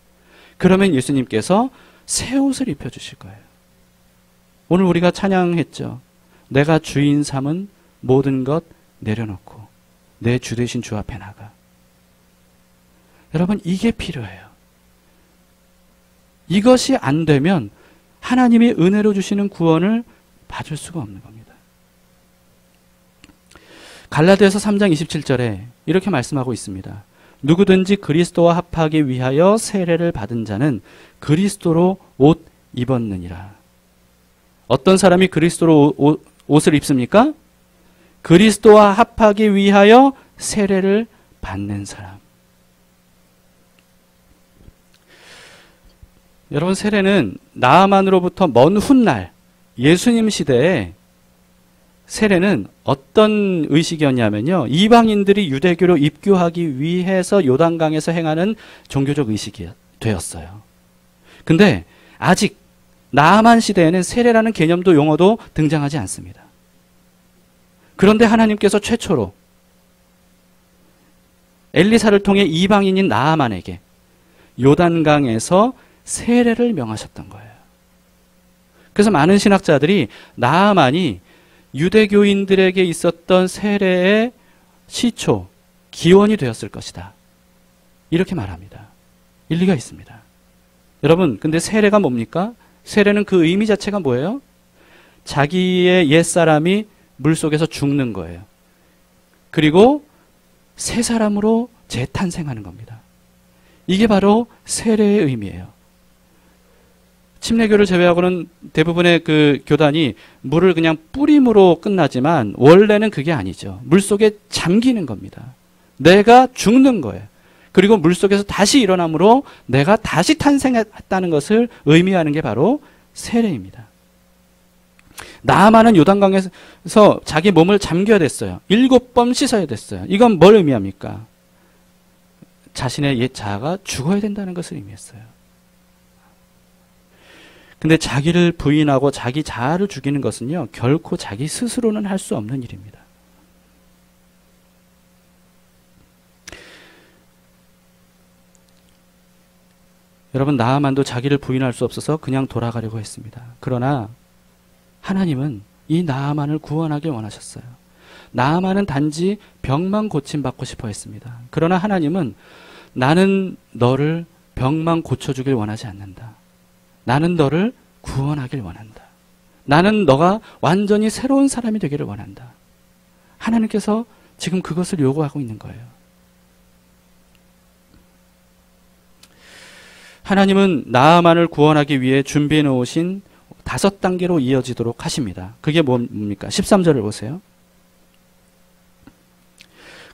그러면 예수님께서 새 옷을 입혀주실 거예요. 오늘 우리가 찬양했죠. 내가 주인 삼은 모든 것 내려놓고 내 주 되신 주 앞에 나가. 여러분, 이게 필요해요. 이것이 안 되면 하나님이 은혜로 주시는 구원을 받을 수가 없는 겁니다. 갈라디아서 3장 27절에 이렇게 말씀하고 있습니다. 누구든지 그리스도와 합하기 위하여 세례를 받은 자는 그리스도로 옷 입었느니라. 어떤 사람이 그리스도로 옷을 입습니까? 그리스도와 합하기 위하여 세례를 받는 사람. 여러분, 세례는 나아만으로부터 먼 훗날 예수님 시대에 세례는 어떤 의식이었냐면요, 이방인들이 유대교로 입교하기 위해서 요단강에서 행하는 종교적 의식이 되었어요. 근데 아직 나아만 시대에는 세례라는 개념도 용어도 등장하지 않습니다. 그런데 하나님께서 최초로 엘리사를 통해 이방인인 나아만에게 요단강에서 세례를 명하셨던 거예요. 그래서 많은 신학자들이 나아만이 유대교인들에게 있었던 세례의 시초, 기원이 되었을 것이다, 이렇게 말합니다. 일리가 있습니다. 여러분, 근데 세례가 뭡니까? 세례는 그 의미 자체가 뭐예요? 자기의 옛사람이 물속에서 죽는 거예요. 그리고 새 사람으로 재탄생하는 겁니다. 이게 바로 세례의 의미예요. 침례교를 제외하고는 대부분의 그 교단이 물을 그냥 뿌림으로 끝나지만 원래는 그게 아니죠. 물속에 잠기는 겁니다. 내가 죽는 거예요. 그리고 물속에서 다시 일어남으로 내가 다시 탄생했다는 것을 의미하는 게 바로 세례입니다. 나아만은 요단강에서 자기 몸을 잠겨야 됐어요. 7번 씻어야 됐어요. 이건 뭘 의미합니까? 자신의 옛 자아가 죽어야 된다는 것을 의미했어요. 근데 자기를 부인하고 자기 자아를 죽이는 것은요, 결코 자기 스스로는 할 수 없는 일입니다. 여러분, 나아만도 자기를 부인할 수 없어서 그냥 돌아가려고 했습니다. 그러나 하나님은 이 나아만을 구원하길 원하셨어요. 나아만은 단지 병만 고침받고 싶어 했습니다. 그러나 하나님은 나는 너를 병만 고쳐주길 원하지 않는다. 나는 너를 구원하길 원한다. 나는 너가 완전히 새로운 사람이 되기를 원한다. 하나님께서 지금 그것을 요구하고 있는 거예요. 하나님은 나아만을 구원하기 위해 준비해 놓으신 5단계로 이어지도록 하십니다. 그게 뭡니까? 13절을 보세요.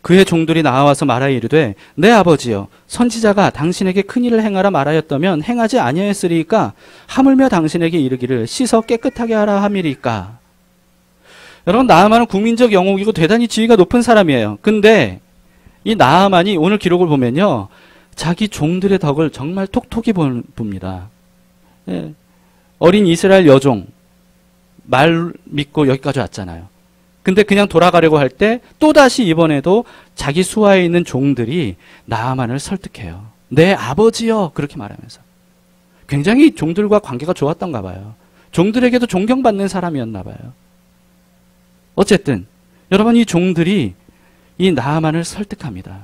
그의 종들이 나와서 말하여 이르되 내 아버지여, 선지자가 당신에게 큰일을 행하라 말하였다면 행하지 아니하였으리이까? 하물며 당신에게 이르기를 씻어 깨끗하게 하라 함이리이까? 여러분, 나아만은 국민적 영웅이고 대단히 지위가 높은 사람이에요. 근데 이 나아만이 오늘 기록을 보면요, 자기 종들의 덕을 정말 톡톡히 봅니다. 어린 이스라엘 여종, 말 믿고 여기까지 왔잖아요. 근데 그냥 돌아가려고 할 때 또다시 이번에도 자기 수하에 있는 종들이 나아만을 설득해요. 내 아버지여, 그렇게 말하면서. 굉장히 종들과 관계가 좋았던가 봐요. 종들에게도 존경받는 사람이었나 봐요. 어쨌든 여러분, 이 종들이 이 나아만을 설득합니다.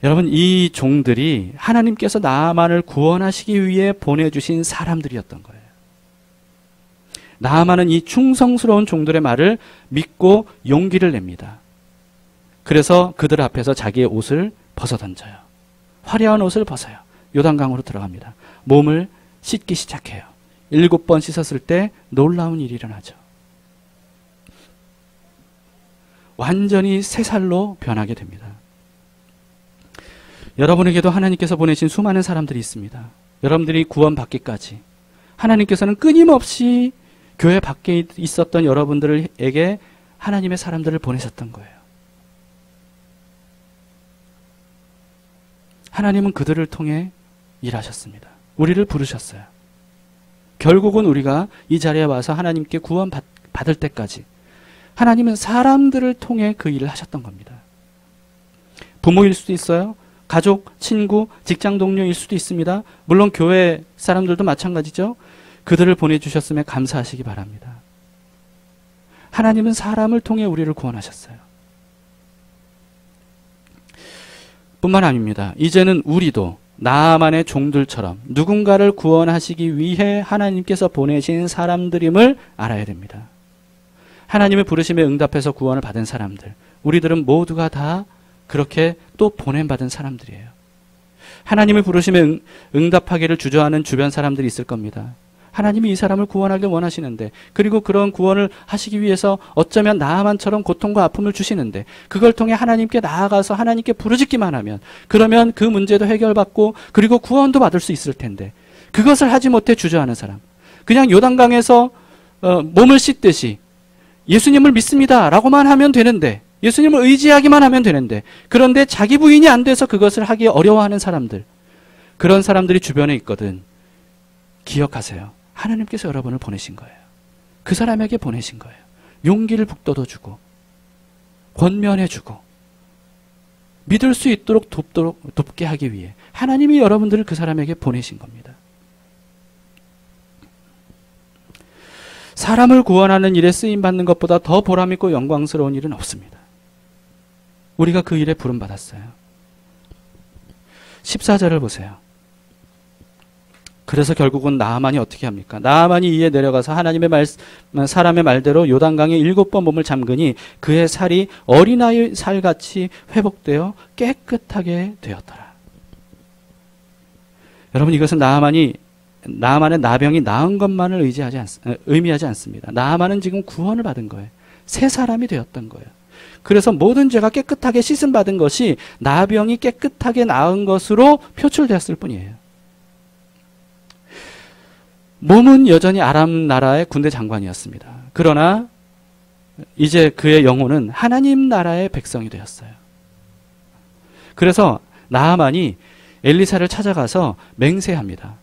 여러분, 이 종들이 하나님께서 나아만을 구원하시기 위해 보내주신 사람들이었던 거예요. 나아만은 이 충성스러운 종들의 말을 믿고 용기를 냅니다. 그래서 그들 앞에서 자기의 옷을 벗어던져요. 화려한 옷을 벗어요. 요단강으로 들어갑니다. 몸을 씻기 시작해요. 7번 씻었을 때 놀라운 일이 일어나죠. 완전히 새 살로 변하게 됩니다. 여러분에게도 하나님께서 보내신 수많은 사람들이 있습니다. 여러분들이 구원받기까지 하나님께서는 끊임없이 교회 밖에 있었던 여러분들에게 하나님의 사람들을 보내셨던 거예요. 하나님은 그들을 통해 일하셨습니다. 우리를 부르셨어요. 결국은 우리가 이 자리에 와서 하나님께 구원받을 때까지 하나님은 사람들을 통해 그 일을 하셨던 겁니다. 부모일 수도 있어요. 가족, 친구, 직장 동료일 수도 있습니다. 물론 교회 사람들도 마찬가지죠. 그들을 보내주셨음에 감사하시기 바랍니다. 하나님은 사람을 통해 우리를 구원하셨어요. 뿐만 아닙니다. 이제는 우리도 나아만의 종들처럼 누군가를 구원하시기 위해 하나님께서 보내신 사람들임을 알아야 됩니다. 하나님의 부르심에 응답해서 구원을 받은 사람들, 우리들은 모두가 다 그렇게 또 보냄받은 사람들이에요. 하나님의 부르심에 응답하기를 주저하는 주변 사람들이 있을 겁니다. 하나님이 이 사람을 구원하길 원하시는데, 그리고 그런 구원을 하시기 위해서 어쩌면 나아만처럼 고통과 아픔을 주시는데, 그걸 통해 하나님께 나아가서 하나님께 부르짖기만 하면, 그러면 그 문제도 해결받고 그리고 구원도 받을 수 있을 텐데, 그것을 하지 못해 주저하는 사람, 그냥 요단강에서 몸을 씻듯이 예수님을 믿습니다 라고만 하면 되는데, 예수님을 의지하기만 하면 되는데, 그런데 자기 부인이 안 돼서 그것을 하기 어려워하는 사람들, 그런 사람들이 주변에 있거든. 기억하세요. 하나님께서 여러분을 보내신 거예요. 그 사람에게 보내신 거예요. 용기를 북돋워주고 권면해주고 믿을 수 있도록 돕게 하기 위해 하나님이 여러분들을 그 사람에게 보내신 겁니다. 사람을 구원하는 일에 쓰임받는 것보다 더 보람있고 영광스러운 일은 없습니다. 우리가 그 일에 부름받았어요. 14절을 보세요. 그래서 결국은 나아만이 어떻게 합니까? 나아만이 이에 내려가서 사람의 말대로 요단강에 7번 몸을 잠그니 그의 살이 어린아이 살같이 회복되어 깨끗하게 되었더라. 여러분, 이것은 나아만의 나병이 나은 것만을 의미하지 않습니다. 나아만은 지금 구원을 받은 거예요. 새 사람이 되었던 거예요. 그래서 모든 죄가 깨끗하게 씻음 받은 것이 나병이 깨끗하게 나은 것으로 표출되었을 뿐이에요. 몸은 여전히 아람 나라의 군대 장관이었습니다. 그러나 이제 그의 영혼은 하나님 나라의 백성이 되었어요. 그래서 나아만이 엘리사를 찾아가서 맹세합니다.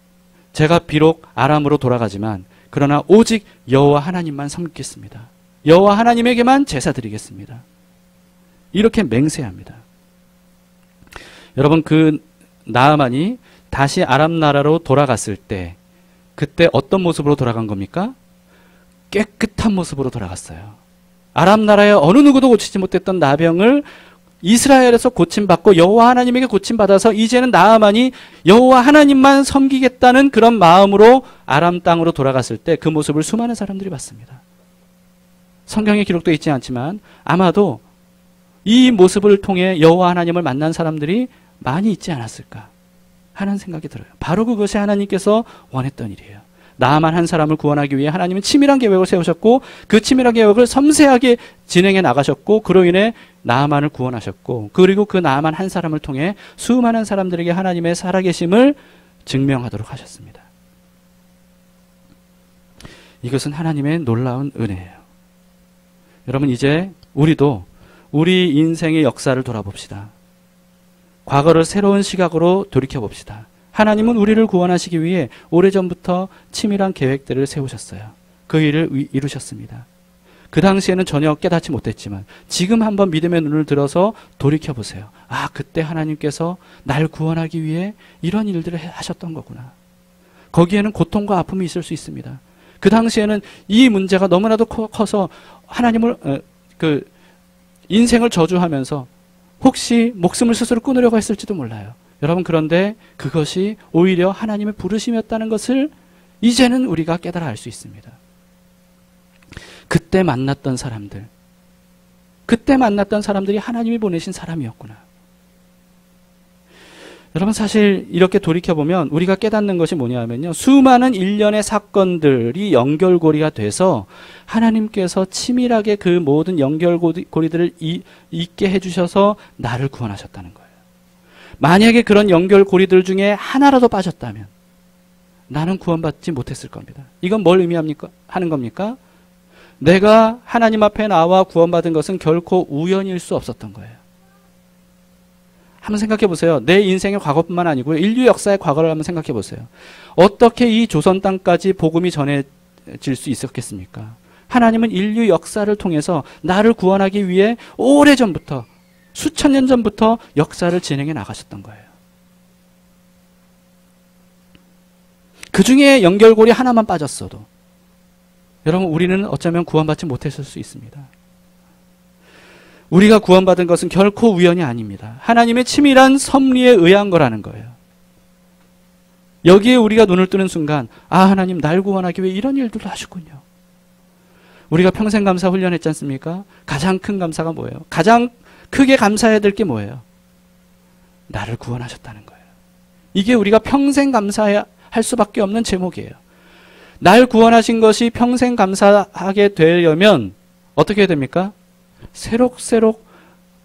제가 비록 아람으로 돌아가지만 그러나 오직 여호와 하나님만 섬기겠습니다. 여호와 하나님에게만 제사 드리겠습니다. 이렇게 맹세합니다. 여러분, 그 나아만이 다시 아람 나라로 돌아갔을 때 그때 어떤 모습으로 돌아간 겁니까? 깨끗한 모습으로 돌아갔어요. 아람 나라의 어느 누구도 고치지 못했던 나병을 이스라엘에서 고침받고 여호와 하나님에게 고침받아서 이제는 나아만이 여호와 하나님만 섬기겠다는 그런 마음으로 아람 땅으로 돌아갔을 때 그 모습을 수많은 사람들이 봤습니다. 성경에 기록되어 있지 않지만 아마도 이 모습을 통해 여호와 하나님을 만난 사람들이 많이 있지 않았을까 하는 생각이 들어요. 바로 그것이 하나님께서 원했던 일이에요. 나아만 한 사람을 구원하기 위해 하나님은 치밀한 계획을 세우셨고 그 치밀한 계획을 섬세하게 진행해 나가셨고 그로 인해 나아만을 구원하셨고 그리고 그 나아만 한 사람을 통해 수많은 사람들에게 하나님의 살아계심을 증명하도록 하셨습니다. 이것은 하나님의 놀라운 은혜예요. 여러분, 이제 우리도 우리 인생의 역사를 돌아봅시다. 과거를 새로운 시각으로 돌이켜봅시다. 하나님은 우리를 구원하시기 위해 오래전부터 치밀한 계획들을 세우셨어요. 그 일을 이루셨습니다. 그 당시에는 전혀 깨닫지 못했지만 지금 한번 믿음의 눈을 들어서 돌이켜보세요. 아, 그때 하나님께서 날 구원하기 위해 이런 일들을 하셨던 거구나. 거기에는 고통과 아픔이 있을 수 있습니다. 그 당시에는 이 문제가 너무나도 커서 하나님을 인생을 저주하면서 혹시 목숨을 스스로 끊으려고 했을지도 몰라요. 여러분, 그런데 그것이 오히려 하나님의 부르심이었다는 것을 이제는 우리가 깨달아 알 수 있습니다. 그때 만났던 사람들이 하나님이 보내신 사람이었구나. 여러분, 사실 이렇게 돌이켜보면 우리가 깨닫는 것이 뭐냐면요, 수많은 일련의 사건들이 연결고리가 돼서 하나님께서 치밀하게 그 모든 연결고리들을 있게 해주셔서 나를 구원하셨다는 거예요. 만약에 그런 연결고리들 중에 하나라도 빠졌다면 나는 구원받지 못했을 겁니다. 이건 뭘 하는 겁니까? 내가 하나님 앞에 나와 구원받은 것은 결코 우연일 수 없었던 거예요. 한번 생각해 보세요. 내 인생의 과거뿐만 아니고요, 인류 역사의 과거를 한번 생각해 보세요. 어떻게 이 조선 땅까지 복음이 전해질 수 있었겠습니까? 하나님은 인류 역사를 통해서 나를 구원하기 위해 오래전부터, 수천 년 전부터 역사를 진행해 나가셨던 거예요. 그 중에 연결고리 하나만 빠졌어도 여러분, 우리는 어쩌면 구원받지 못했을 수 있습니다. 우리가 구원받은 것은 결코 우연이 아닙니다. 하나님의 치밀한 섭리에 의한 거라는 거예요. 여기에 우리가 눈을 뜨는 순간, 아, 하나님 날 구원하기 위해 이런 일들을 하셨군요. 우리가 평생 감사 훈련했지 않습니까? 가장 큰 감사가 뭐예요? 가장 크게 감사해야 될 게 뭐예요? 나를 구원하셨다는 거예요. 이게 우리가 평생 감사할 수밖에 없는 제목이에요. 날 구원하신 것이 평생 감사하게 되려면 어떻게 해야 됩니까? 새록새록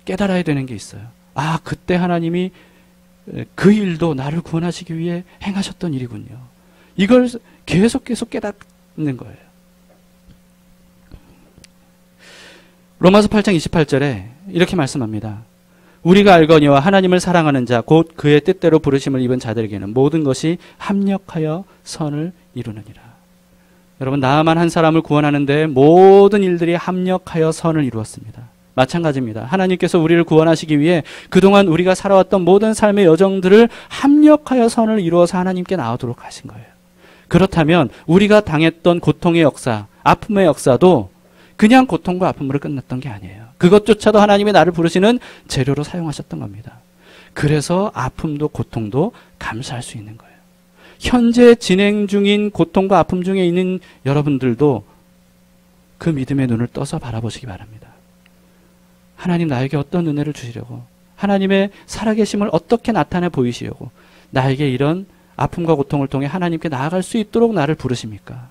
깨달아야 되는 게 있어요. 아, 그때 하나님이 그 일도 나를 구원하시기 위해 행하셨던 일이군요. 이걸 계속 깨닫는 거예요. 로마서 8장 28절에 이렇게 말씀합니다. 우리가 알거니와 하나님을 사랑하는 자 곧 그의 뜻대로 부르심을 입은 자들에게는 모든 것이 합력하여 선을 이루느니라. 여러분, 나만 한 사람을 구원하는데 모든 일들이 합력하여 선을 이루었습니다. 마찬가지입니다. 하나님께서 우리를 구원하시기 위해 그동안 우리가 살아왔던 모든 삶의 여정들을 합력하여 선을 이루어서 하나님께 나오도록 하신 거예요. 그렇다면 우리가 당했던 고통의 역사, 아픔의 역사도 그냥 고통과 아픔으로 끝났던 게 아니에요. 그것조차도 하나님이 나를 부르시는 재료로 사용하셨던 겁니다. 그래서 아픔도 고통도 감수할 수 있는 거예요. 현재 진행 중인 고통과 아픔 중에 있는 여러분들도 그 믿음의 눈을 떠서 바라보시기 바랍니다. 하나님 나에게 어떤 은혜를 주시려고, 하나님의 살아계심을 어떻게 나타내 보이시려고 나에게 이런 아픔과 고통을 통해 하나님께 나아갈 수 있도록 나를 부르십니까?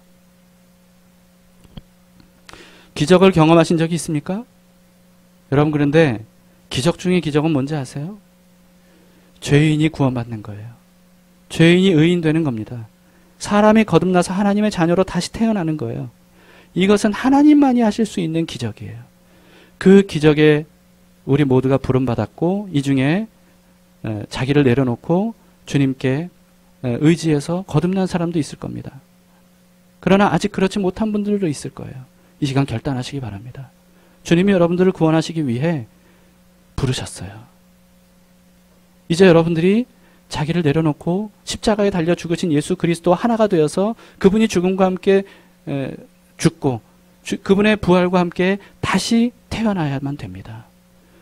기적을 경험하신 적이 있습니까? 여러분, 그런데 기적 중에 기적은 뭔지 아세요? 죄인이 구원받는 거예요. 죄인이 의인 되는 겁니다. 사람이 거듭나서 하나님의 자녀로 다시 태어나는 거예요. 이것은 하나님만이 하실 수 있는 기적이에요. 그 기적에 우리 모두가 부름받았고, 이 중에 자기를 내려놓고 주님께 의지해서 거듭난 사람도 있을 겁니다. 그러나 아직 그렇지 못한 분들도 있을 거예요. 이 시간 결단하시기 바랍니다. 주님이 여러분들을 구원하시기 위해 부르셨어요. 이제 여러분들이 자기를 내려놓고 십자가에 달려 죽으신 예수 그리스도와 하나가 되어서 그분이 죽음과 함께 죽고 그분의 부활과 함께 다시 태어나야만 됩니다.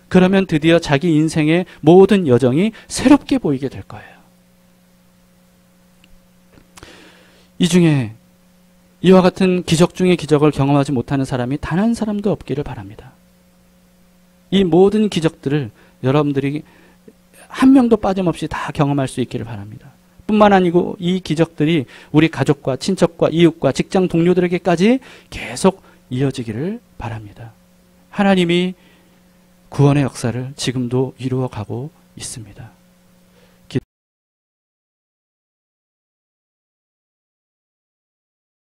그러면 드디어 자기 인생의 모든 여정이 새롭게 보이게 될 거예요. 이 중에 이와 같은 기적 중의 기적을 경험하지 못하는 사람이 단 한 사람도 없기를 바랍니다. 이 모든 기적들을 여러분들이 한 명도 빠짐없이 다 경험할 수 있기를 바랍니다. 뿐만 아니고 이 기적들이 우리 가족과 친척과 이웃과 직장 동료들에게까지 계속 이어지기를 바랍니다. 하나님이 구원의 역사를 지금도 이루어가고 있습니다.